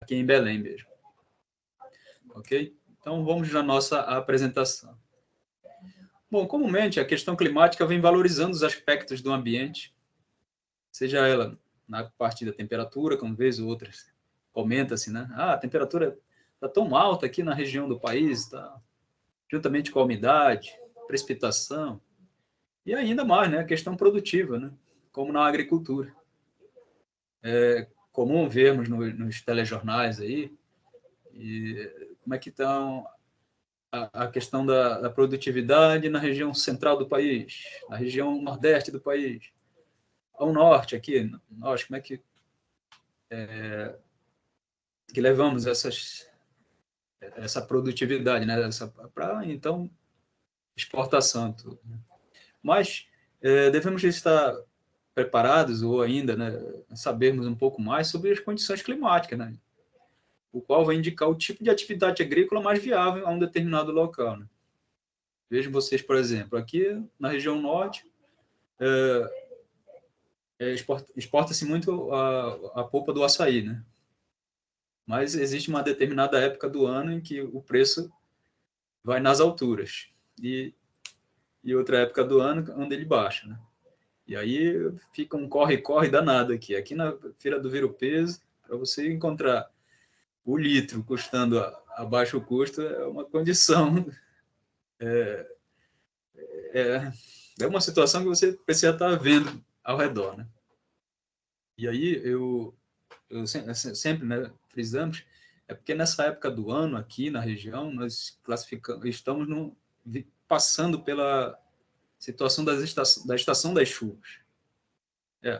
aqui em Belém mesmo. Ok? Então, vamos na nossa apresentação. Bom, comumente, a questão climática vem valorizando os aspectos do ambiente, seja ela na parte da temperatura, como vez ou outras comenta-se, né? Ah, a temperatura está tão alta aqui na região do país, tá? Juntamente com a umidade, precipitação, e ainda mais, né? A questão produtiva, né? Como na agricultura. É comum vermos nos telejornais aí, e como é que estão a questão da produtividade na região central do país, na região nordeste do país, ao norte aqui, nós, como é que levamos essa produtividade, né? Para, então, exportação. Tudo, né? Mas devemos estar preparados, ou ainda, né, sabermos um pouco mais sobre as condições climáticas, né? O qual vai indicar o tipo de atividade agrícola mais viável a um determinado local, né? Vejam vocês, por exemplo, aqui na região norte, exporta-se muito a polpa do açaí, né? Mas existe uma determinada época do ano em que o preço vai nas alturas, e outra época do ano onde ele baixa, né? E aí fica um corre-corre danado aqui. Aqui na Feira do Viro Peso, para você encontrar o litro custando a baixo custo, é uma condição, é, é uma situação que você precisa estar vendo ao redor, né? E aí eu sempre, né, frisamos, é porque nessa época do ano aqui na região nós estamos passando pela situação da estação das chuvas.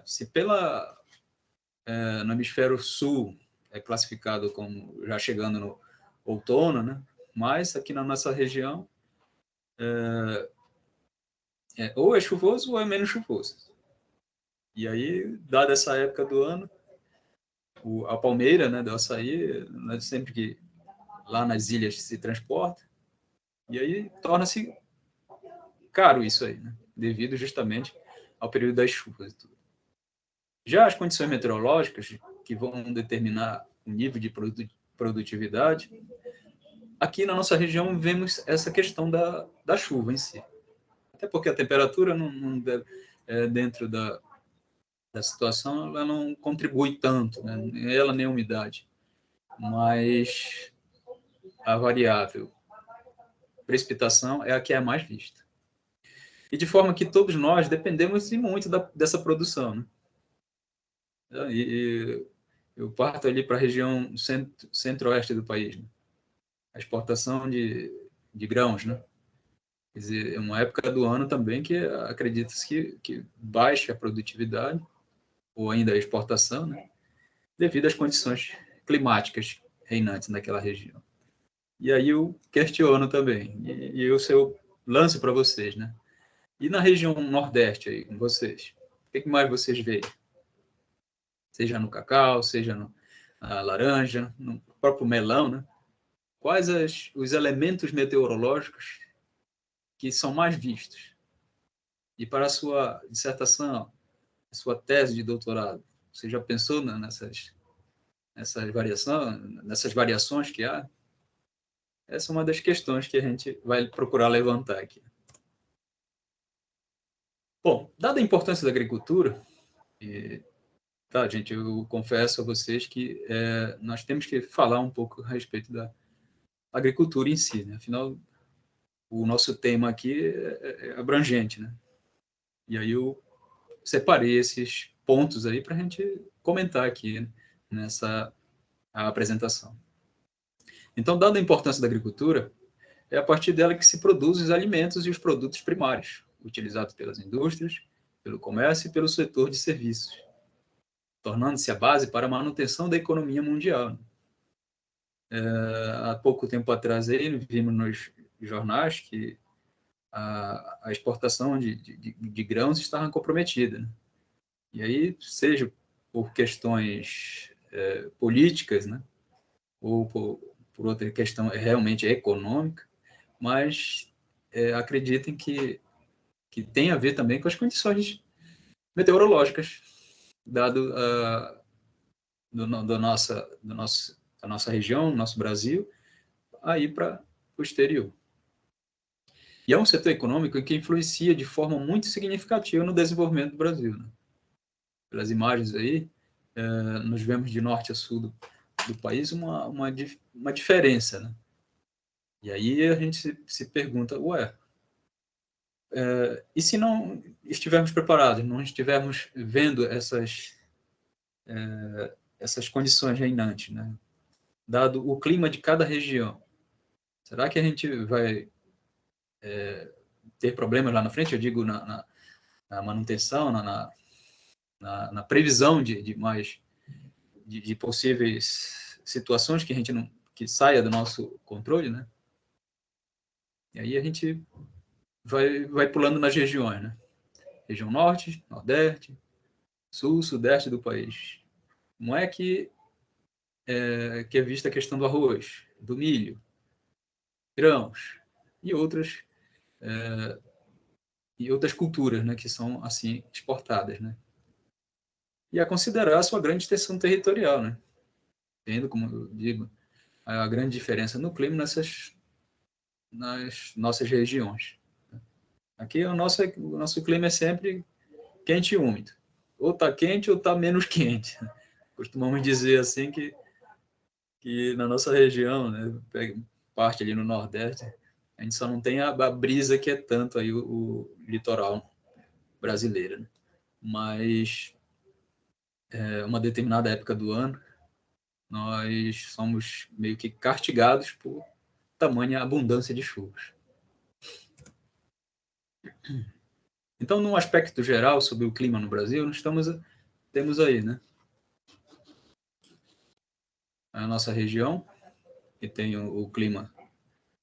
Se no hemisfério sul é classificado como já chegando no outono, né? Mas aqui na nossa região ou é chuvoso ou é menos chuvoso. E aí, dada essa época do ano, a palmeira, né, do açaí, né, sempre que lá nas ilhas se transporta, e aí torna-se caro isso aí, né? Devido justamente ao período das chuvas e tudo. Já as condições meteorológicas, que vão determinar o nível de produtividade, aqui na nossa região vemos essa questão da chuva em si. Até porque a temperatura não deve, dentro da situação, ela não contribui tanto, né? Nem ela nem a umidade. Mas a variável precipitação é a que é mais vista. E de forma que todos nós dependemos muito dessa produção, né? E eu parto ali para a região centro-oeste do país, né? A exportação de grãos, né? Quer dizer, é uma época do ano também que acredita-se que baixa a produtividade, ou ainda a exportação, né? Devido às condições climáticas reinantes naquela região. E aí eu questiono também, e eu lanço para vocês, né? E na região nordeste aí, com vocês, o que mais vocês veem? Seja no cacau, seja na laranja, no próprio melão, né? Quais os elementos meteorológicos que são mais vistos? E para a sua dissertação, a sua tese de doutorado, você já pensou nessas variações que há? Essa é uma das questões que a gente vai procurar levantar aqui. Bom, dada a importância da agricultura, tá, gente, eu confesso a vocês que nós temos que falar um pouco a respeito da agricultura em si, né? Afinal, o nosso tema aqui é abrangente, né? E aí eu separei esses pontos aí para a gente comentar aqui, né, nessa apresentação. Então, dada a importância da agricultura, é a partir dela que se produzem os alimentos e os produtos primários, utilizados pelas indústrias, pelo comércio e pelo setor de serviços, tornando-se a base para a manutenção da economia mundial. Há pouco tempo atrás, aí, vimos nos jornais que a exportação de grãos estava comprometida, né? E aí, seja por questões políticas, né, ou por outra questão realmente econômica, mas acreditem que tem a ver também com as condições meteorológicas, dado do nosso da nossa região, nosso Brasil, a ir para o exterior. E é um setor econômico que influencia de forma muito significativa no desenvolvimento do Brasil, né? Pelas imagens aí, nós vemos de norte a sul do país uma diferença, né? E aí a gente se pergunta, ué, e se não estivermos preparados, não estivermos vendo essas condições reinantes, né? Dado o clima de cada região, será que a gente vai ter problemas lá na frente? Eu digo na manutenção, na previsão de possíveis situações que a gente não que saia do nosso controle, né? E aí a gente vai pulando nas regiões, né? Região norte, nordeste, sul, sudeste do país. Como é que é vista a questão do arroz, do milho, grãos e outras culturas, né, que são assim exportadas, né? E a considerar a sua grande extensão territorial, né? Tendo, como eu digo, a grande diferença no clima nas nossas regiões. Aqui o nosso clima é sempre quente e úmido. Ou está quente ou está menos quente. Costumamos dizer assim que na nossa região, né, parte ali no Nordeste, a gente só não tem a brisa que é tanto aí o litoral brasileiro, né? Mas uma determinada época do ano, nós somos meio que castigados por tamanha abundância de chuvas. Então, num aspecto geral sobre o clima no Brasil, nós temos aí, né, a nossa região, que tem o clima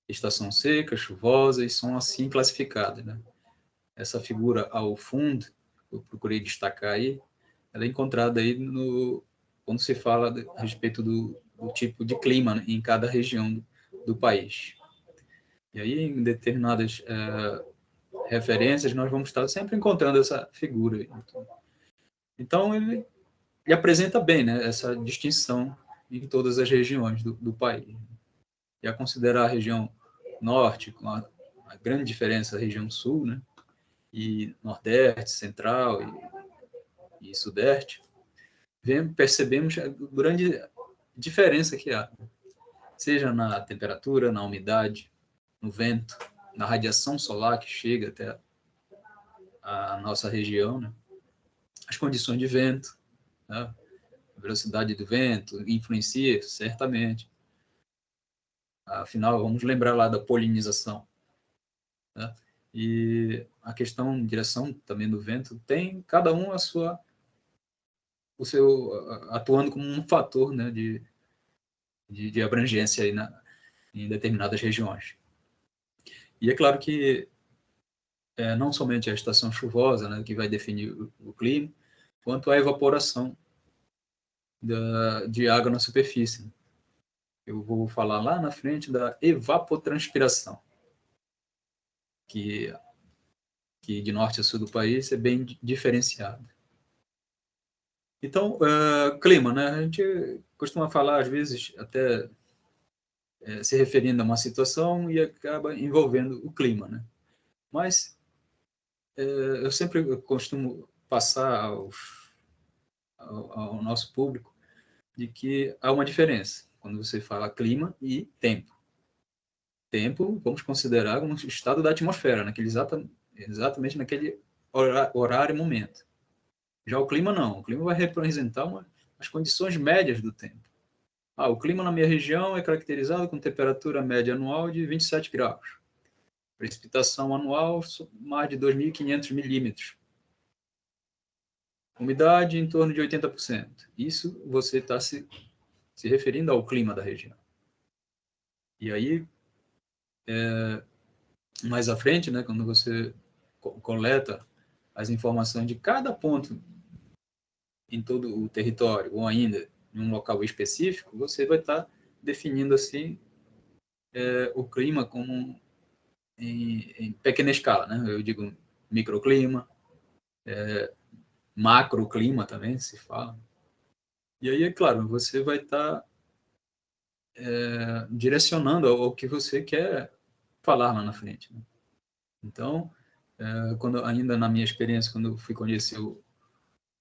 estação seca, chuvosa, e são assim classificadas, né? Essa figura ao fundo, eu procurei destacar aí, ela é encontrada aí quando se fala a respeito do tipo de clima, né, em cada região do país. E aí, em determinadas referências, nós vamos estar sempre encontrando essa figura. Então, ele apresenta bem, né, essa distinção em todas as regiões do país. E a considerar a região norte, com a grande diferença da região sul, né, e nordeste, central e sudeste, percebemos a grande diferença que há, seja na temperatura, na umidade, no vento, na radiação solar que chega até a nossa região, né, as condições de vento, né, a velocidade do vento influencia certamente. Afinal, vamos lembrar lá da polinização, né? E a questão de direção também do vento tem cada um atuando como um fator, né, de abrangência aí em determinadas regiões. E é claro que não somente a estação chuvosa, né, que vai definir o clima, quanto a evaporação de água na superfície. Eu vou falar lá na frente da evapotranspiração, que de norte a sul do país é bem diferenciado. Então, clima, né? A gente costuma falar, às vezes, até se referindo a uma situação e acaba envolvendo o clima, né? Mas eu sempre costumo passar ao nosso público de que há uma diferença quando você fala clima e tempo. Tempo, vamos considerar um estado da atmosfera, exatamente naquele horário e momento. Já o clima não. O clima vai representar as condições médias do tempo. O clima na minha região é caracterizado com temperatura média anual de 27 graus. Precipitação anual, mais de 2.500 milímetros. Umidade em torno de 80%. Isso você está se referindo ao clima da região. E aí, mais à frente, né, quando você coleta as informações de cada ponto em todo o território, ou ainda em um local específico, você vai estar definindo assim o clima como em pequena escala, né? Eu digo microclima, macroclima também se fala. E aí, é claro, você vai estar direcionando ao que você quer falar lá na frente, né? Então, quando ainda na minha experiência, quando eu fui conhecer,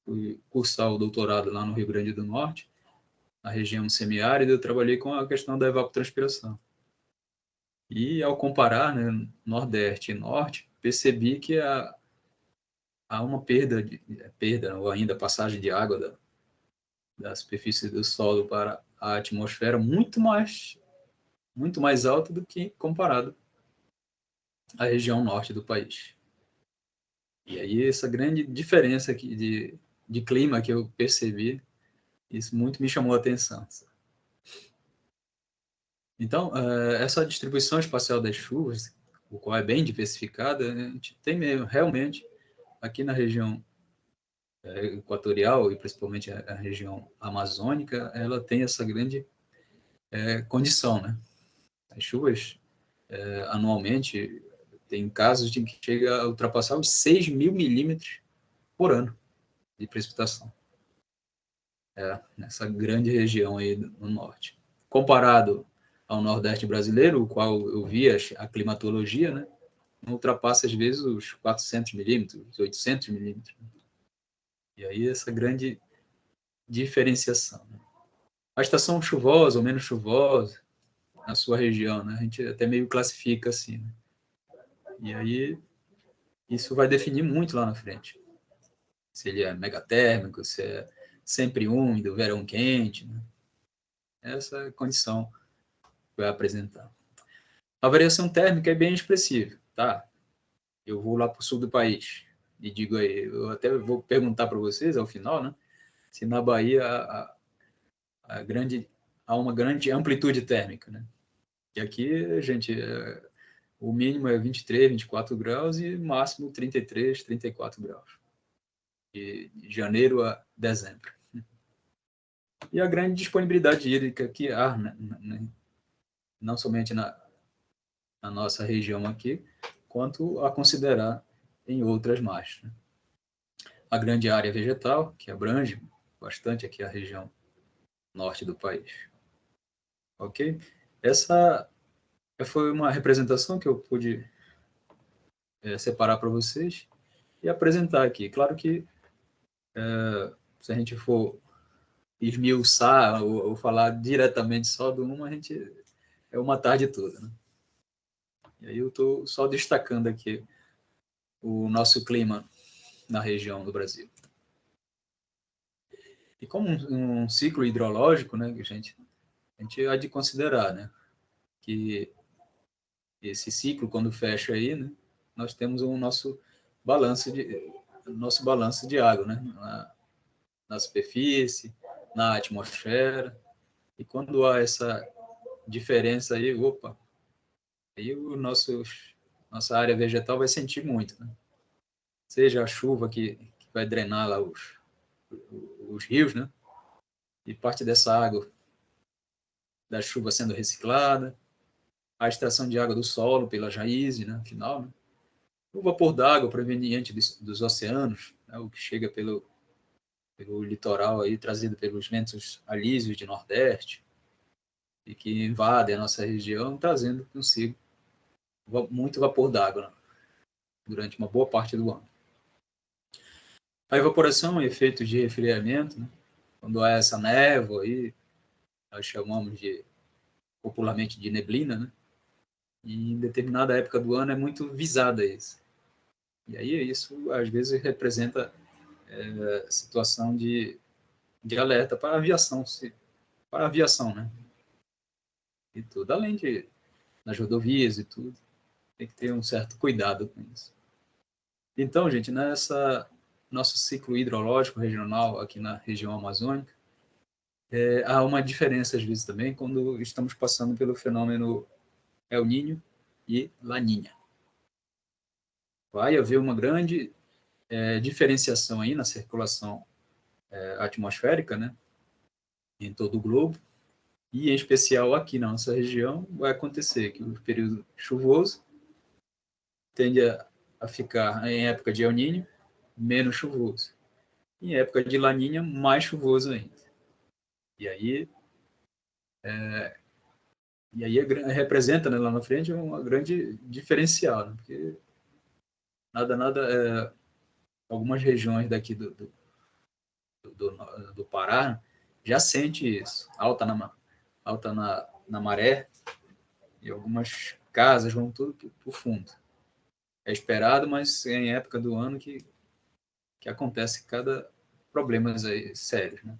fui cursar o doutorado lá no Rio Grande do Norte, na região semiárida, eu trabalhei com a questão da evapotranspiração. E ao comparar, né, Nordeste e Norte, percebi que há uma perda ou ainda passagem de água da superfície do solo para a atmosfera muito mais alta do que comparado à região norte do país. E aí essa grande diferença aqui de clima que eu percebi, isso muito me chamou a atenção. Então, essa distribuição espacial das chuvas, o qual é bem diversificada, a gente tem mesmo, realmente, aqui na região equatorial e principalmente a região amazônica, ela tem essa grande condição, né? As chuvas, anualmente, tem casos de que chega a ultrapassar os 6.000 milímetros por ano de precipitação. Nessa grande região aí no norte. Comparado ao Nordeste brasileiro, o qual eu vi a climatologia, né, não ultrapassa às vezes os 400 milímetros, os 800 milímetros. E aí essa grande diferenciação. Né? A estação chuvosa ou menos chuvosa na sua região, né, a gente até meio classifica assim. Né? E aí isso vai definir muito lá na frente. Se ele é megatérmico, se é sempre úmido, verão quente. Né? Essa condição vai apresentar. A variação térmica é bem expressiva, tá? Eu vou lá para o sul do país e digo aí, eu até vou perguntar para vocês ao final, né? Se na Bahia há uma grande amplitude térmica, né? E aqui, gente, o mínimo é 23, 24 graus e o máximo 33, 34 graus. De janeiro a dezembro. E a grande disponibilidade hídrica que há, né? Não somente na nossa região aqui, quanto a considerar em outras mais. Né? A grande área vegetal, que abrange bastante aqui a região norte do país. Ok? Essa foi uma representação que eu pude separar para vocês e apresentar aqui. Claro que se a gente for esmiuçar ou falar diretamente só do uma, a gente é uma tarde toda. Né? E aí eu estou só destacando aqui o nosso clima na região do Brasil. E como um ciclo hidrológico, né, a gente há de considerar, né, que esse ciclo, quando fecha aí, né, nós temos o nosso balanço de água, né, na superfície, na atmosfera, e quando há essa diferença aí, aí nossa área vegetal vai sentir muito, né? Seja a chuva que vai drenar lá os rios, né, e parte dessa água da chuva sendo reciclada, a extração de água do solo pelas raízes, né, afinal, né? O vapor d'água proveniente dos oceanos, né, o que chega pelo litoral aí, trazido pelos ventos alísios de Nordeste, e que invadem a nossa região, trazendo consigo muito vapor d'água, né, durante uma boa parte do ano. A evaporação é efeito de resfriamento, né, quando há essa névoa aí, nós chamamos popularmente de neblina, né, e em determinada época do ano é muito visada isso. E aí isso, às vezes, representa situação de alerta para a aviação, né? E tudo, além de nas rodovias e tudo, tem que ter um certo cuidado com isso. Então, gente, nosso ciclo hidrológico regional aqui na região amazônica, há uma diferença, às vezes, também, quando estamos passando pelo fenômeno El Niño e Laninha. Vai haver uma grande diferenciação aí na circulação atmosférica, né, em todo o globo, e em especial aqui na nossa região, vai acontecer que o período chuvoso tende a ficar, em época de El Niño, menos chuvoso. Em época de Laninha, mais chuvoso ainda. E aí, E aí representa, né, lá na frente uma grande diferencial, né? Porque algumas regiões daqui do Pará já sente isso, alta na maré, e algumas casas vão tudo para o fundo. É esperado, mas é em época do ano que acontece cada problemas aí sérios, né?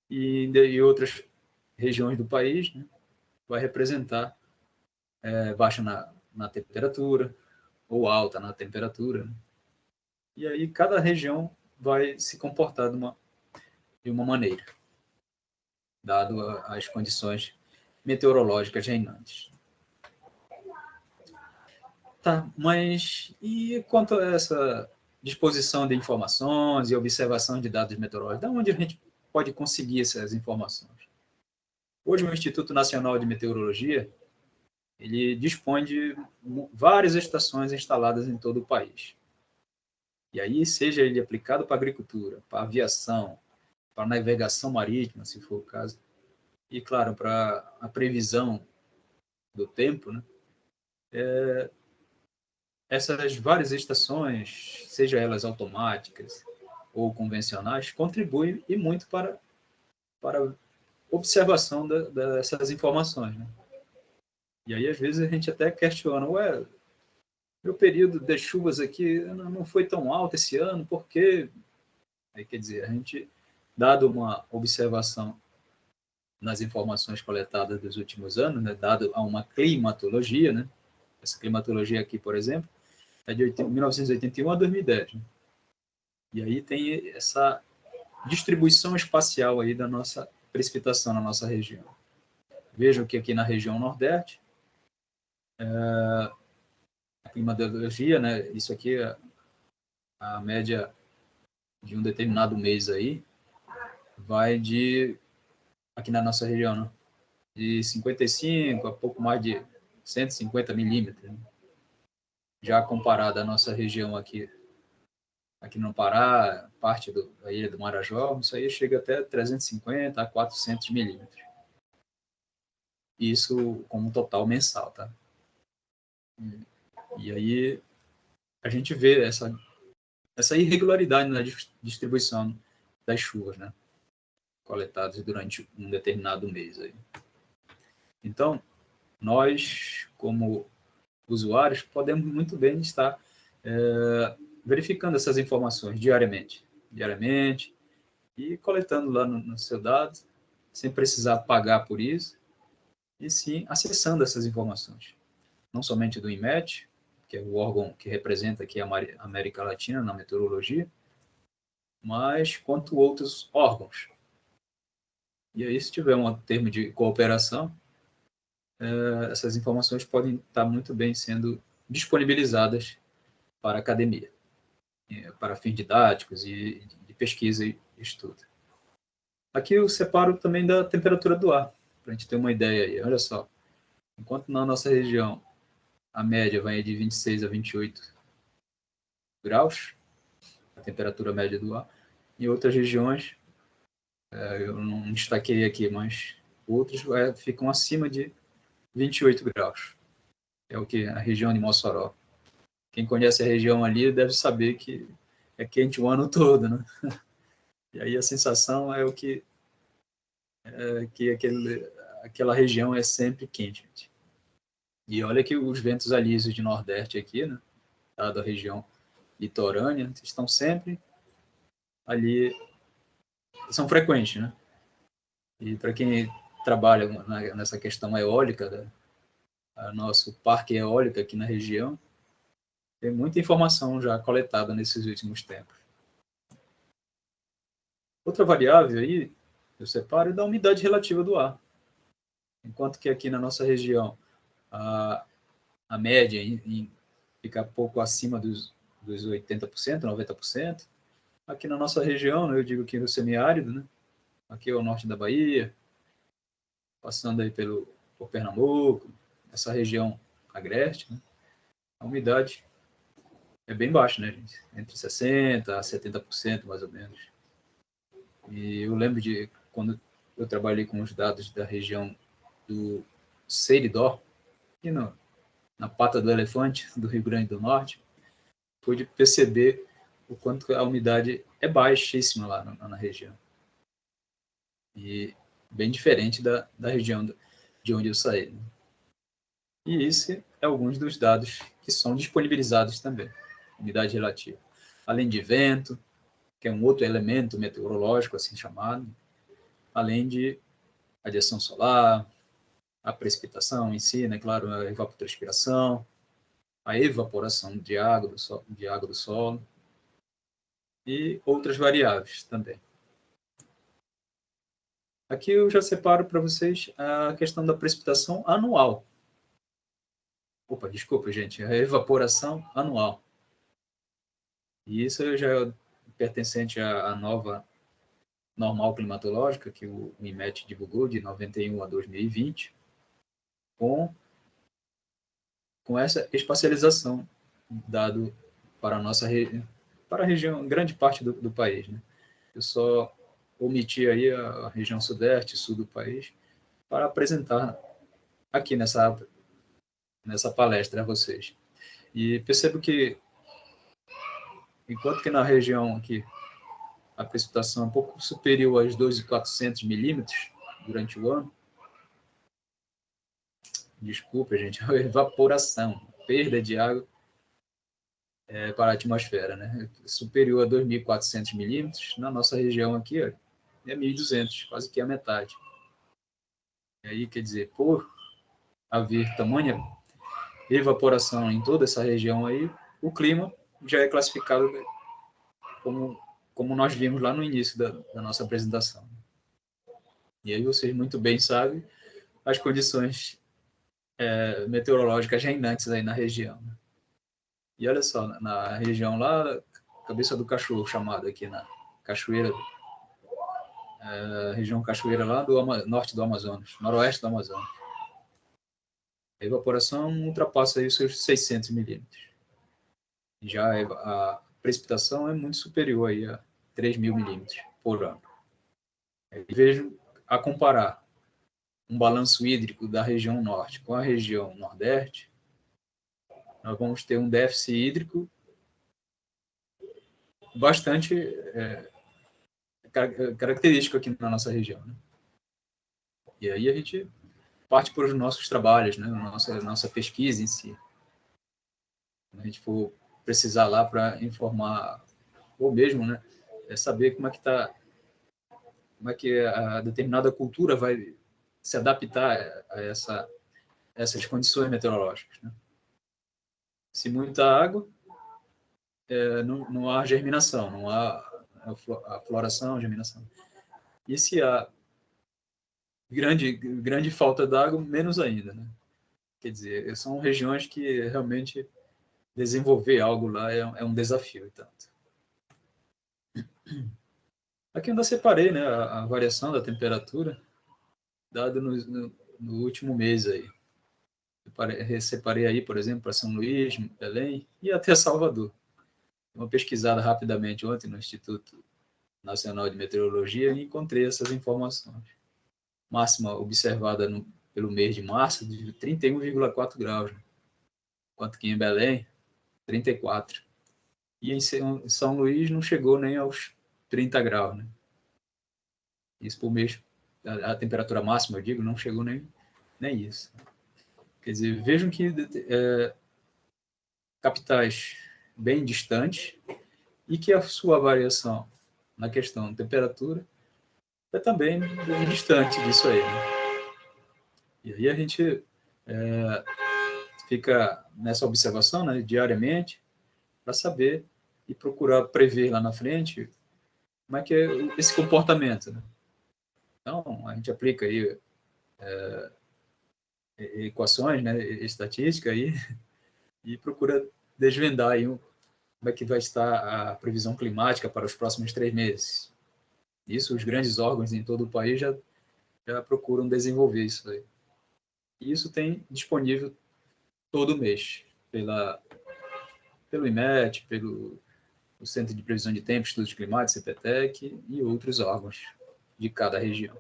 E outras regiões do país, né, vai representar baixa na temperatura ou alta na temperatura, né? E aí cada região vai se comportar de uma maneira, dado as condições meteorológicas reinantes. Tá, mas e quanto a essa disposição de informações e observação de dados meteorológicos, de onde a gente pode conseguir essas informações? Hoje o Instituto Nacional de Meteorologia, ele dispõe de várias estações instaladas em todo o país. E aí, seja ele aplicado para agricultura, para aviação, para navegação marítima, se for o caso, e, claro, para a previsão do tempo, né? Essas várias estações, seja elas automáticas ou convencionais, contribuem e muito para a observação dessas informações, né? E aí, às vezes, a gente até questiona, meu período de chuvas aqui não foi tão alto esse ano, por quê? Aí, quer dizer, a gente, dado uma observação nas informações coletadas dos últimos anos, né, dado a uma climatologia, né, essa climatologia aqui, por exemplo, é de 1981 a 2010. Né? E aí tem essa distribuição espacial aí da nossa precipitação na nossa região. Vejam que aqui na região Nordeste, a climatologia, né, isso aqui é a média de um determinado mês aí, vai aqui na nossa região, né, de 55 a pouco mais de 150 milímetros. Né? Já comparado à nossa região aqui no Pará, parte da ilha do Marajó, isso aí chega até 350 a 400 milímetros. Isso como total mensal, tá? E aí a gente vê essa irregularidade na distribuição das chuvas, né? Coletadas durante um determinado mês aí. Então, nós, como usuários, podemos muito bem estar verificando essas informações diariamente, e coletando lá no seu dado, sem precisar pagar por isso, e sim acessando essas informações. Não somente do INMET, que é o órgão que representa aqui a América Latina na meteorologia, mas quanto outros órgãos. E aí, se tiver um termo de cooperação, essas informações podem estar muito bem sendo disponibilizadas para a academia, para fins didáticos e de pesquisa e estudo. Aqui eu separo também da temperatura do ar, para a gente ter uma ideia aí. Olha só, enquanto na nossa região a média vai de 26 a 28 graus, a temperatura média do ar, em outras regiões, eu não destaquei aqui, mas outros ficam acima de 28 graus. É o que a região de Mossoró. Quem conhece a região ali deve saber que é quente o ano todo, né? E aí a sensação é que aquela região é sempre quente. Gente. E olha que os ventos alísios de Nordeste aqui, né, da região litorânea, estão sempre ali, são frequentes, né? E para quem trabalha nessa questão eólica, nosso parque eólico aqui na região, tem muita informação já coletada nesses últimos tempos. Outra variável aí, eu separo, é da umidade relativa do ar. Enquanto que aqui na nossa região, a média fica pouco acima dos 80%, 90%. Aqui na nossa região, eu digo que no semiárido, né? Aqui é o norte da Bahia, passando aí por Pernambuco, essa região agreste, né? A umidade é bem baixa, né, gente? Entre 60% a 70%, mais ou menos. E eu lembro de quando eu trabalhei com os dados da região do Seridó, aqui na Pata do Elefante, do Rio Grande do Norte, pude perceber o quanto a umidade é baixíssima lá na região. E bem diferente da região de onde eu saí. Né? E esse é alguns dos dados que são disponibilizados também, umidade relativa. Além de vento, que é um outro elemento meteorológico, assim chamado, além de radiação solar, a precipitação em si, né, claro, a evapotranspiração, a evaporação de água do solo e outras variáveis também. Aqui eu já separo para vocês a questão da precipitação anual. Opa, desculpa, gente, a evaporação anual. E isso já é pertencente à nova normal climatológica que o IMET divulgou de 91 a 2020, com essa espacialização dado para a nossa para a região, grande parte do país. Né? Eu só omiti aí a região sudeste e sul do país para apresentar aqui nessa palestra a vocês. E percebo que, enquanto que na região aqui a precipitação é um pouco superior aos 2.400 milímetros durante o ano, desculpa, gente, a evaporação, perda de água para a atmosfera, né? Superior a 2.400 milímetros, na nossa região aqui é 1.200, quase que a metade. E aí, quer dizer, por haver tamanha evaporação em toda essa região aí, o clima já é classificado como nós vimos lá no início da nossa apresentação. E aí vocês muito bem sabem as condições meteorológicas reinantes aí na região. Né? E olha só, na região lá, Cabeça do Cachorro, chamada aqui na Cachoeira, região Cachoeira lá do norte do Amazonas, noroeste do Amazonas. A evaporação ultrapassa aí os seus 600 milímetros. Já a precipitação é muito superior aí a 3.000 milímetros por ano. E vejo a comparar um balanço hídrico da região norte com a região nordeste, nós vamos ter um déficit hídrico bastante característico aqui na nossa região. Né? E aí a gente parte para os nossos trabalhos, né? nossa pesquisa em si. Quando a gente for precisar lá para informar, ou mesmo, né, saber como é que a determinada cultura vai se adaptar a essas condições meteorológicas. Né? Se muita água, não há germinação, não há a floração, a germinação. E se há grande falta d'água, menos ainda. Né? Quer dizer, são regiões que realmente desenvolver algo lá é um desafio. Tanto. Aqui eu ainda separei, né, a variação da temperatura dada no último mês aí. Separei aí, por exemplo, para São Luís, Belém e até Salvador. Uma pesquisada rapidamente ontem no Instituto Nacional de Meteorologia e encontrei essas informações. Máxima observada pelo mês de março de 31,4 graus, né? Enquanto que em Belém, 34. E em São Luís não chegou nem aos 30 graus. Né? Isso por mês, a temperatura máxima, eu digo, não chegou nem isso. Quer dizer, vejam que capitais bem distantes e que a sua variação na questão de temperatura é também bem distante disso aí. Né? E aí a gente fica nessa observação, né, diariamente, para saber e procurar prever lá na frente como é que é esse comportamento. Né? Então, a gente aplica aí equações, né, estatística aí, e procura desvendar aí como é que vai estar a previsão climática para os próximos 3 meses. Isso, os grandes órgãos em todo o país já procuram desenvolver isso aí. E isso tem disponível todo mês, pelo IMET, pelo Centro de Previsão de Tempo, Estudos Climáticos, CPTEC, e outros órgãos de cada região.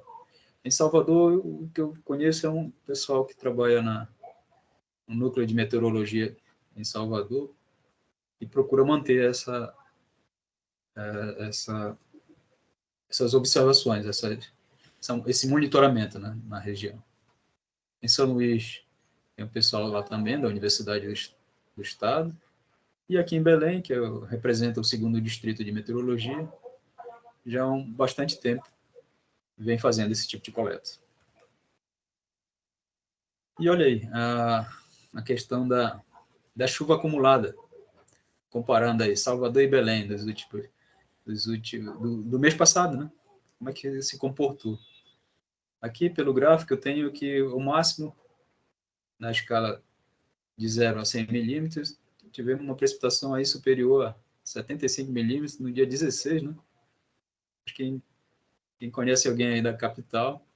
Em Salvador, o que eu conheço é um pessoal que trabalha no núcleo de meteorologia em Salvador e procura manter essa, essas observações, esse monitoramento, né, na região. Em São Luís, tem o pessoal lá também, da Universidade do Estado, e aqui em Belém, que representa o segundo distrito de meteorologia, já há bastante tempo vem fazendo esse tipo de coleta. E olha aí, a questão da chuva acumulada, comparando aí Salvador e Belém do mês passado, né? Como é que se comportou? Aqui, pelo gráfico, eu tenho que o máximo, na escala de 0 a 100 milímetros, tivemos uma precipitação aí superior a 75 milímetros no dia 16, né? Quem conhece alguém aí da capital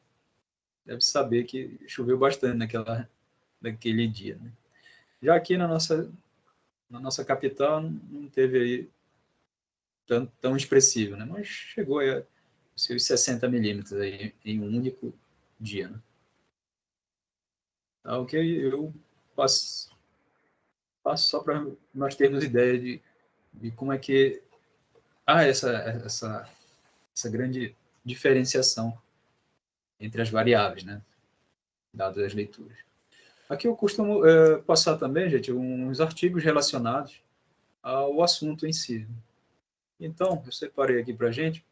deve saber que choveu bastante naquele dia, né? Já aqui na nossa capital não teve aí tão expressivo, né? Mas chegou a seus 60 milímetros aí em um único dia, né? Tá, ok? Eu passo só para nós termos ideia de como é que há essa grande diferenciação entre as variáveis, né? Dadas as leituras. Aqui eu costumo passar também, gente, uns artigos relacionados ao assunto em si. Então, eu separei aqui para a gente,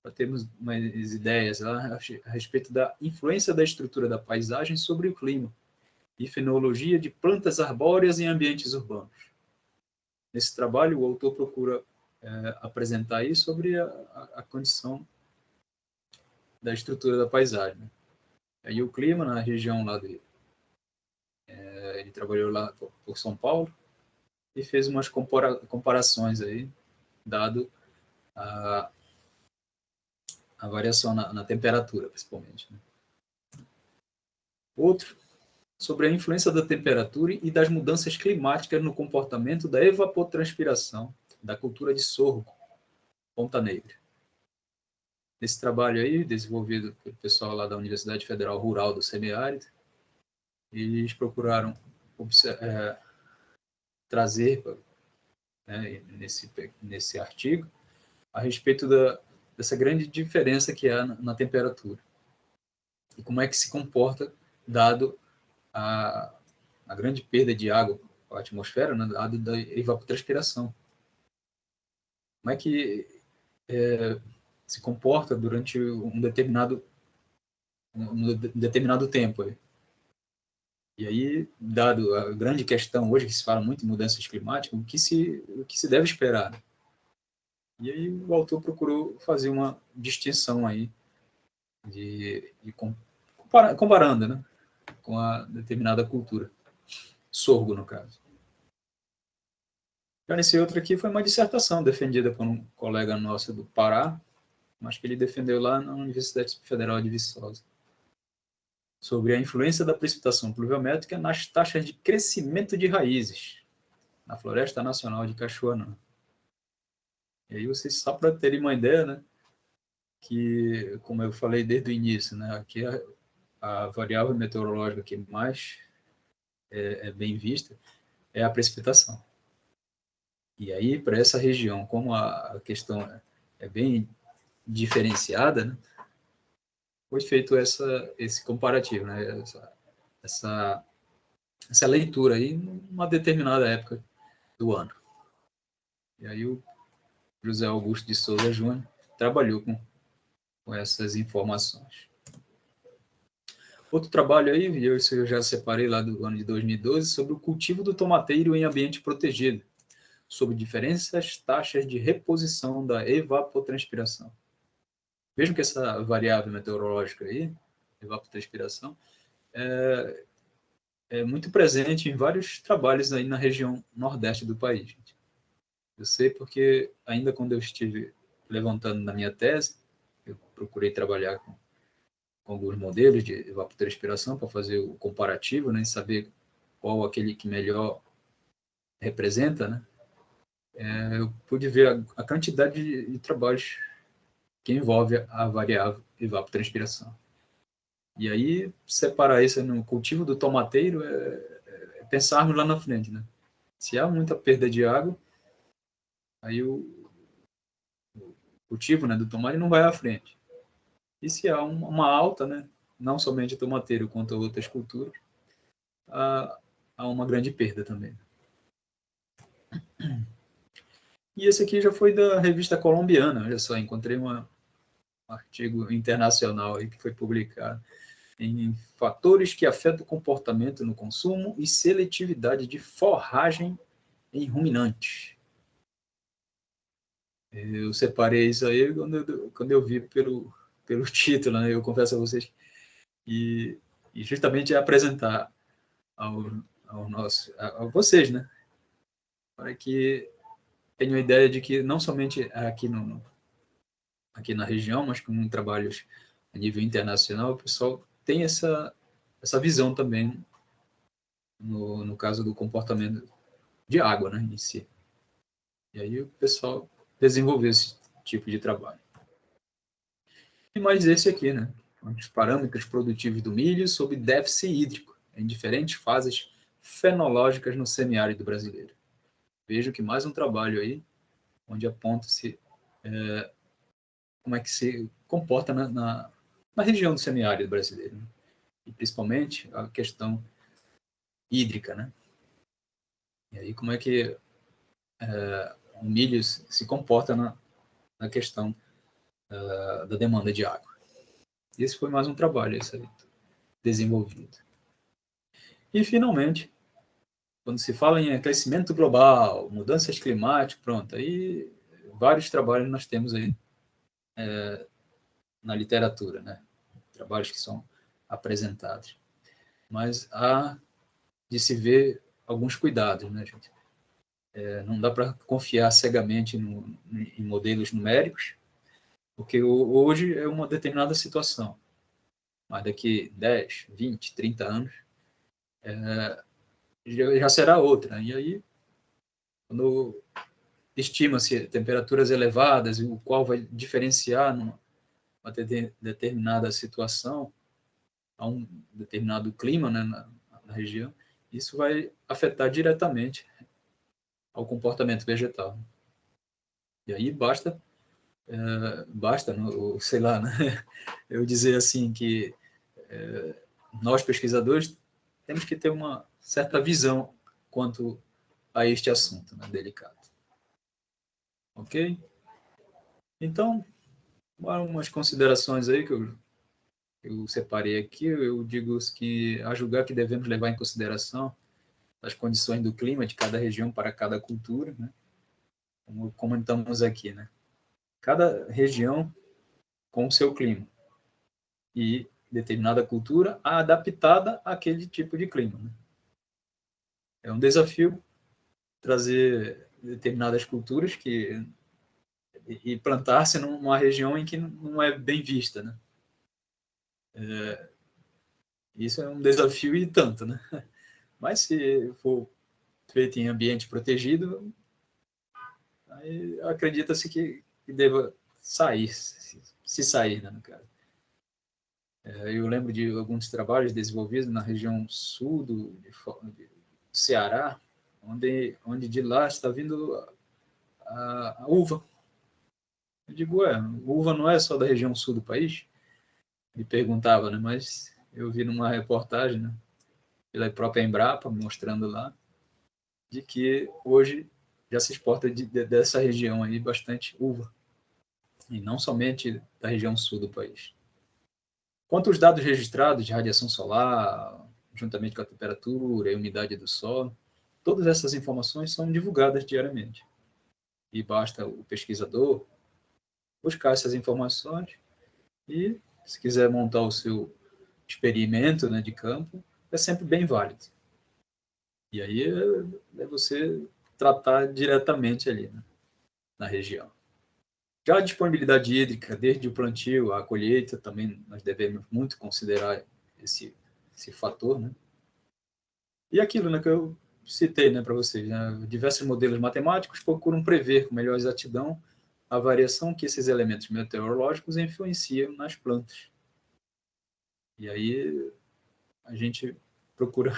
para termos umas ideias lá, a respeito da influência da estrutura da paisagem sobre o clima e fenologia de plantas arbóreas em ambientes urbanos. Nesse trabalho, o autor procura apresentar aí sobre a condição da estrutura da paisagem. Né? Aí o clima na região lá ele trabalhou lá por São Paulo e fez umas comparações aí, dado a variação na temperatura, principalmente. Né? Outro, sobre a influência da temperatura e das mudanças climáticas no comportamento da evapotranspiração da cultura de sorgo, Ponta Negra. Nesse trabalho aí, desenvolvido pelo pessoal lá da Universidade Federal Rural do Semiárido, eles procuraram trazer né, nesse artigo a respeito dessa grande diferença que há na temperatura e como é que se comporta dado a grande perda de água para a atmosfera, né, dado da evapotranspiração. Como é que se comporta durante um determinado tempo. Aí. E aí, dado a grande questão hoje que se fala muito em mudanças climáticas, o que se deve esperar? E aí o autor procurou fazer uma distinção aí comparando, né, com a determinada cultura, sorgo no caso. Já nesse outro aqui foi uma dissertação defendida por um colega nosso do Pará, mas que ele defendeu lá na Universidade Federal de Viçosa, sobre a influência da precipitação pluviométrica nas taxas de crescimento de raízes na Floresta Nacional de Cachoeira. E aí vocês, só para terem uma ideia, né, que, como eu falei desde o início, né, aqui a variável meteorológica que mais é bem vista é a precipitação. E aí, para essa região, como a questão é bem diferenciada, né, foi feito esse comparativo, né, essa leitura aí numa determinada época do ano. E aí o José Augusto de Souza Júnior trabalhou com essas informações. Outro trabalho aí, eu já separei lá do ano de 2012, sobre o cultivo do tomateiro em ambiente protegido, sobre diferentes taxas de reposição da evapotranspiração. Vejam que essa variável meteorológica aí, evapotranspiração, é muito presente em vários trabalhos aí na região nordeste do país. Gente. Eu sei porque ainda quando eu estive levantando na minha tese, eu procurei trabalhar com alguns modelos de evapotranspiração para fazer o comparativo, né, e saber qual aquele que melhor representa, né? Eu pude ver a quantidade de trabalhos que envolve a variável evapotranspiração. E aí, separar isso no cultivo do tomateiro é pensarmos lá na frente, né? Se há muita perda de água, aí o cultivo, né, do tomate não vai à frente. E se há uma alta, né, não somente o tomateiro quanto a outras culturas, há uma grande perda também. E esse aqui já foi da revista colombiana, olha só, encontrei um artigo internacional aí que foi publicado em fatores que afetam o comportamento no consumo e seletividade de forragem em ruminantes. Eu separei isso aí quando eu vi pelo título, né? Eu confesso a vocês e justamente apresentar a vocês, né? Para que tenham a ideia de que não somente aqui na região, mas com trabalhos a nível internacional, o pessoal tem essa visão também no caso do comportamento de água, né, em si. E aí o pessoal desenvolveu esse tipo de trabalho. E mais esse aqui, né? Os parâmetros produtivos do milho sob déficit hídrico, em diferentes fases fenológicas no semiárido brasileiro. Vejo que mais um trabalho aí, onde aponta-se como é que se comporta na região do semiárido brasileiro. Né? E principalmente a questão hídrica, né? E aí como é que o milho se comporta na questão da demanda de água. Esse foi mais um trabalho esse aí, desenvolvido. E, finalmente, quando se fala em aquecimento global, mudanças climáticas, pronto, aí vários trabalhos nós temos aí na literatura, né? Trabalhos que são apresentados. Mas há de se ver alguns cuidados, né, gente? Não dá para confiar cegamente em modelos numéricos, porque hoje é uma determinada situação, mas daqui 10, 20, 30 anos já será outra. E aí, quando estima-se temperaturas elevadas, o qual vai diferenciar numa determinada situação, a um determinado clima, né, na região, isso vai afetar diretamente ao comportamento vegetal. E aí basta, sei lá, né, eu dizer assim que nós pesquisadores temos que ter uma certa visão quanto a este assunto, né, delicado. Ok? Então, umas considerações aí que eu separei aqui, eu digo que, a julgar que devemos levar em consideração as condições do clima de cada região para cada cultura, né? Como comentamos aqui, né? Cada região com o seu clima e determinada cultura adaptada àquele tipo de clima. Né? É um desafio trazer determinadas culturas e plantar-se numa região em que não é bem vista, né? Isso é um desafio e tanto, né? Mas se for feito em ambiente protegido, aí acredita-se que deva sair, se sair, né, no caso. Eu lembro de alguns trabalhos desenvolvidos na região sul do Ceará, onde de lá está vindo a uva. Eu digo, uva não é só da região sul do país? Me perguntava, né? Mas eu vi numa reportagem, né, pela própria Embrapa, mostrando lá, de que hoje já se exporta dessa região aí bastante uva, e não somente da região sul do país. Quanto aos dados registrados de radiação solar, juntamente com a temperatura e a umidade do solo, todas essas informações são divulgadas diariamente. E basta o pesquisador buscar essas informações e, se quiser montar o seu experimento, né, de campo, é sempre bem válido. E aí é você tratar diretamente ali, né, na região. Já a disponibilidade hídrica, desde o plantio à colheita, também nós devemos muito considerar esse fator, né? E aquilo, né, que eu citei, né, para vocês, né? Diversos modelos matemáticos procuram prever com melhor exatidão a variação que esses elementos meteorológicos influenciam nas plantas. E aí a gente procura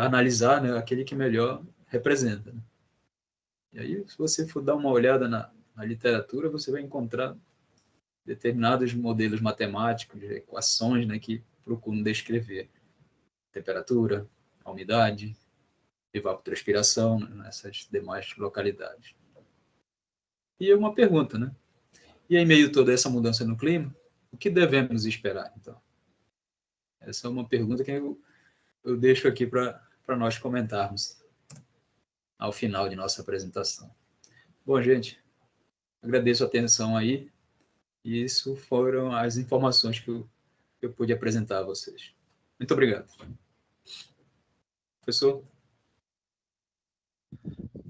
analisar, né, aquele que melhor representa. Né? E aí, se você for dar uma olhada na literatura, você vai encontrar determinados modelos matemáticos, equações, né, que procuram descrever temperatura, a umidade, evapotranspiração, né, nessas demais localidades. E uma pergunta, né? E em meio a toda essa mudança no clima, o que devemos esperar, então? Essa é uma pergunta que eu deixo aqui para nós comentarmos ao final de nossa apresentação. Bom, gente, agradeço a atenção aí, e isso foram as informações que eu pude apresentar a vocês. Muito obrigado. Professor?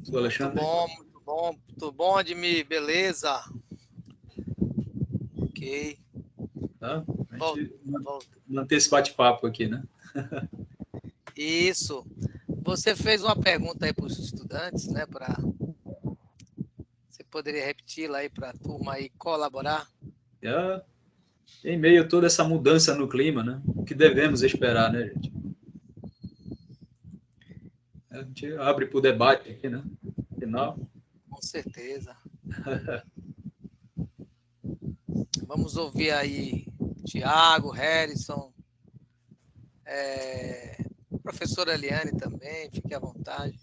Sou Alexandre. Muito bom, Admir, beleza? Ok. Tá? A gente manter esse bate-papo aqui, né? Isso. Você fez uma pergunta aí para os estudantes, né? Você poderia repeti-la aí para a turma aí colaborar? Em meio a toda essa mudança no clima, né? O que devemos esperar, né, gente? A gente abre para o debate aqui, né? Final. Com certeza. Vamos ouvir aí Tiago, Harrison, professora Eliane também, fique à vontade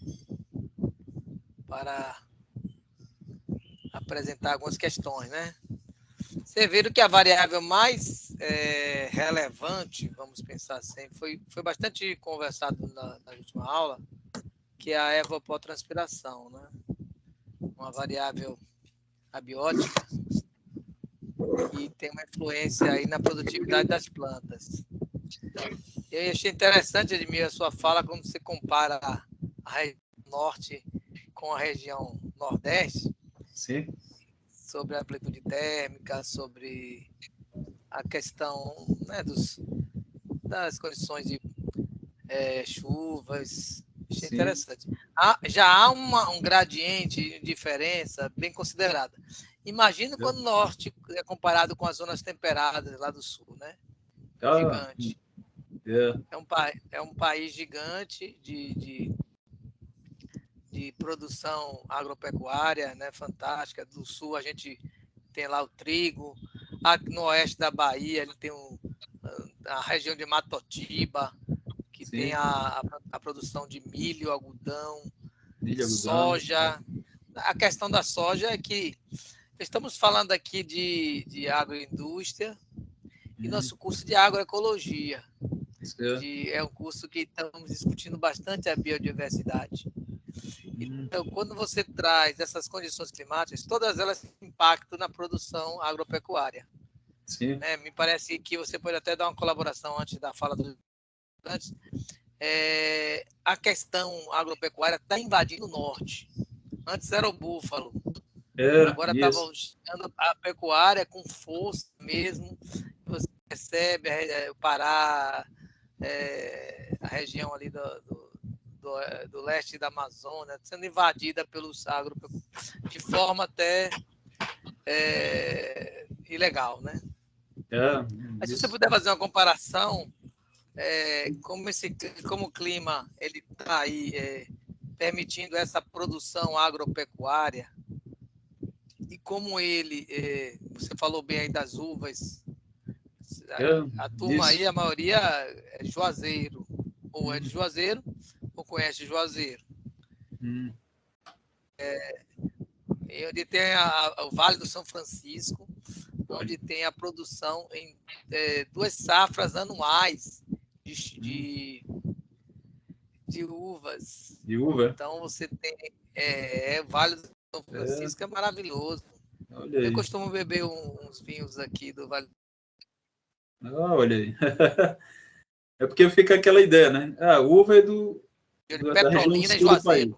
para apresentar algumas questões, né? Você viram que a variável mais relevante, vamos pensar assim, foi bastante conversado na última aula, que é a evapotranspiração, né? Uma variável abiótica que tem uma influência aí na produtividade das plantas. Eu achei interessante, Edmir, a sua fala quando você compara a região norte com a região nordeste. Sim. Sobre a amplitude térmica, sobre a questão, né, das condições de chuvas. Achei Sim. interessante. Já há um gradiente de diferença bem considerada. Imagina quando o norte é comparado com as zonas temperadas lá do sul, né? Gigante. É um país gigante de produção agropecuária, né? Fantástica. Do sul a gente tem lá o trigo. No oeste da Bahia ele tem a região de Matotiba, que Sim. tem a produção de milho, algodão, soja. A questão da soja é que estamos falando aqui de agroindústria e nosso curso de agroecologia. É um curso que estamos discutindo bastante a biodiversidade. Então, quando você traz essas condições climáticas, todas elas impactam na produção agropecuária. Sim. Me parece que você pode até dar uma colaboração antes da fala dos estudantes. A questão agropecuária está invadindo o norte. Antes era o búfalo. Agora estava chegando a pecuária com força mesmo. Você percebe o Pará, a região ali do leste da Amazônia, sendo invadida pelos agropecuários de forma até ilegal, né? Mas se você puder fazer uma comparação, como o clima ele está aí permitindo essa produção agropecuária e como ele, você falou bem aí das uvas, a turma aí, a maioria é Juazeiro, ou é de Juazeiro, ou conhece Juazeiro. Onde tem o Vale do São Francisco, onde tem a produção em 2 safras anuais de uvas. De uva? Então, você tem o Vale do São Francisco, é maravilhoso. Olha aí. Eu costumo beber uns vinhos aqui do Vale. Olha aí. É porque fica aquela ideia, né? A uva é da região sul do país.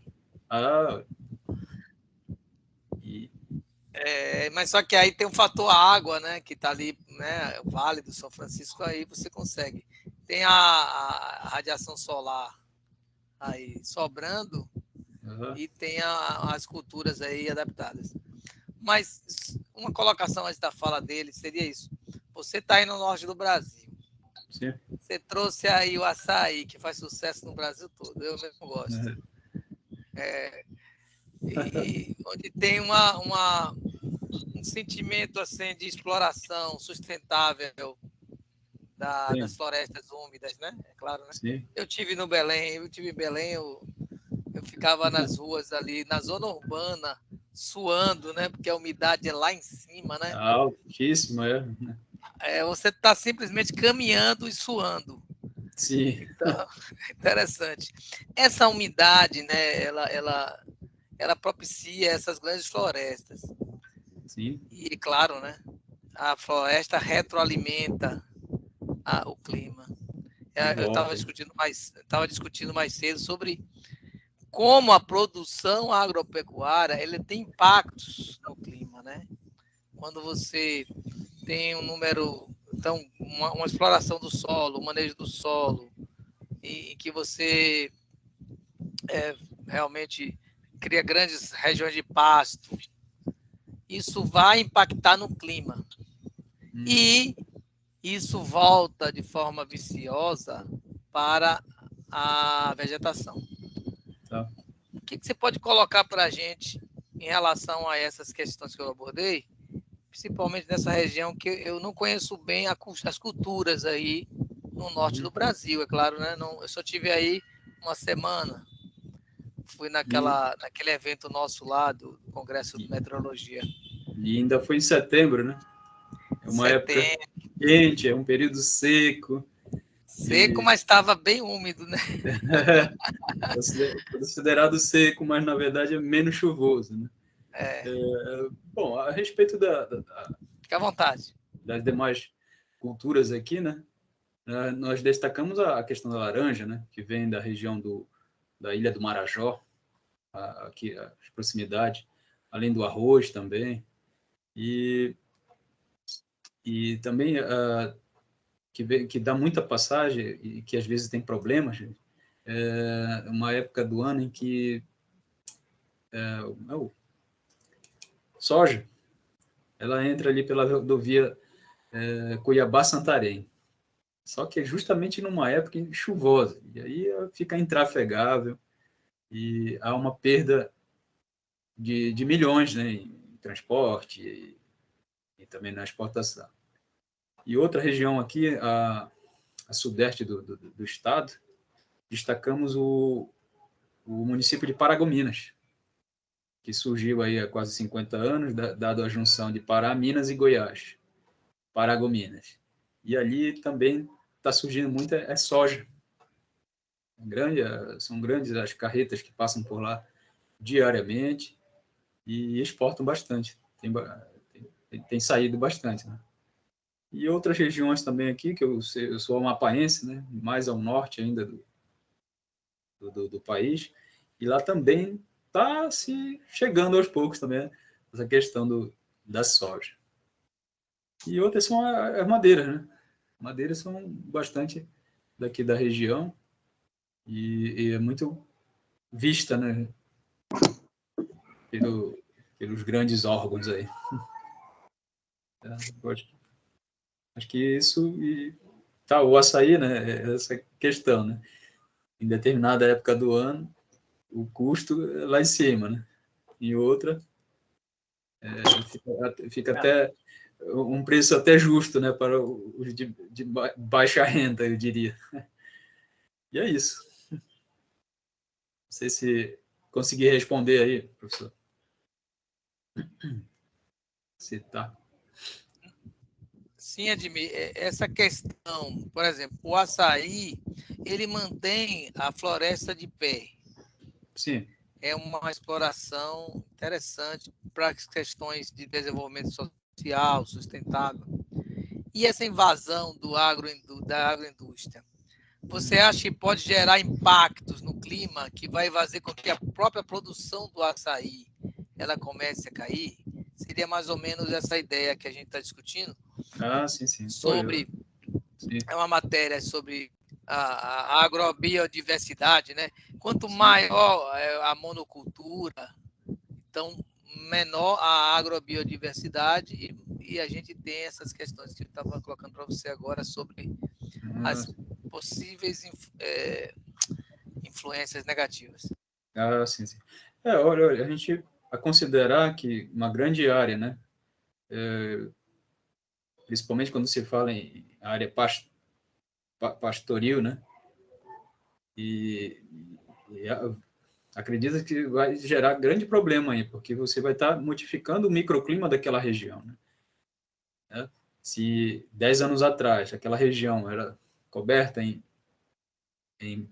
Mas só que aí tem o fator água, né? Que está ali, né? O Vale do São Francisco, aí você consegue. Tem a radiação solar aí sobrando e tem as culturas aí adaptadas. Mas uma colocação antes da fala dele seria isso. Você está aí no norte do Brasil. Sim. Você trouxe aí o açaí, que faz sucesso no Brasil todo. Eu mesmo gosto. E onde tem um sentimento assim de exploração sustentável das florestas úmidas, né? É claro, né? Sim. Eu tive em Belém, eu ficava nas ruas ali, na zona urbana, suando, né? Porque a umidade é lá em cima, né? Altíssimo, Você está simplesmente caminhando e suando. Sim. Então, interessante. Essa umidade, né? Ela propicia essas grandes florestas. Sim. E, claro, né? A floresta retroalimenta o clima. De Eu volta. estava discutindo mais cedo sobre como a produção agropecuária ele tem impactos no clima, né? Quando você tem um número, então, uma exploração do solo, um manejo do solo, em que você realmente cria grandes regiões de pasto, isso vai impactar no clima. E isso volta de forma viciosa para a vegetação. Tá. O que você pode colocar para a gente em relação a essas questões que eu abordei, principalmente nessa região que eu não conheço bem as culturas aí no norte do Brasil, é claro, né? Não, eu só tive aí uma semana, fui naquele evento nosso lá do Congresso de Meteorologia. E ainda foi em setembro, né? É uma época quente, é um período seco. Seco, mas estava bem úmido, né? Considerado seco, mas na verdade é menos chuvoso, né? Bom, a respeito Fica à vontade. das demais culturas aqui, né? Nós destacamos a questão da laranja, né? Que vem da região da Ilha do Marajó, aqui as proximidades, além do arroz também. E também que dá muita passagem e que às vezes tem problemas, uma época do ano em que soja, ela entra ali pela rodovia Cuiabá-Santarém. Só que é justamente numa época chuvosa, e aí fica intrafegável e há uma perda de milhões, né, em transporte e também na exportação. E outra região aqui, a sudeste do estado, destacamos o município de Paragominas, que surgiu aí há quase 50 anos, dado a junção de Pará, Minas e Goiás, Paragominas. E ali também está surgindo muita soja. São grandes as carretas que passam por lá diariamente e exportam bastante. Tem saído bastante, né? E outras regiões também aqui, que eu sou amapaense, né? Mais ao norte ainda do país, e lá também está se chegando aos poucos também essa questão da soja. E outras são as madeiras, né? Madeiras são bastante daqui da região e é muito vista, né? Pelos grandes órgãos aí. Acho que isso e tá, o açaí, né? Essa questão, né? Em determinada época do ano, o custo é lá em cima, né? Em outra, fica até um preço até justo, né? Para os de baixa renda, eu diria. E é isso. Não sei se consegui responder aí, professor. Se tá. Sim, Admir, essa questão, por exemplo, o açaí, ele mantém a floresta de pé. Sim. É uma exploração interessante para as questões de desenvolvimento social, sustentável. E essa invasão da agroindústria, você acha que pode gerar impactos no clima que vai fazer com que a própria produção do açaí ela comece a cair? Seria mais ou menos essa ideia que a gente está discutindo? Sim, sim. Sim. É uma matéria sobre a agrobiodiversidade, né? Quanto maior a monocultura, então menor a agrobiodiversidade e a gente tem essas questões que eu estava colocando para você agora sobre as possíveis influências negativas. Sim, sim. Olha, a gente a considerar que uma grande área, né, principalmente quando se fala em área pastoril, né, e, acredita que vai gerar grande problema aí, porque você vai estar modificando o microclima daquela região, né? Se 10 anos atrás aquela região era coberta em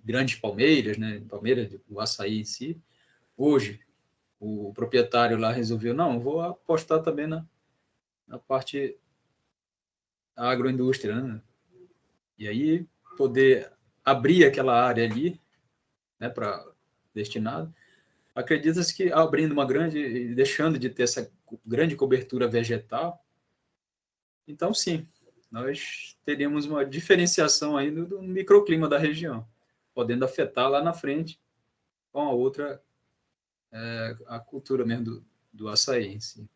grandes palmeiras, né, palmeiras do açaí em si, hoje o proprietário lá resolveu, não, vou apostar também na parte agroindústria, né? E aí poder abrir aquela área ali, né, para destinado. Acredita-se que abrindo uma grande, deixando de ter essa grande cobertura vegetal, então sim, nós teríamos uma diferenciação aí do microclima da região, podendo afetar lá na frente com a outra, a cultura mesmo do açaí em si.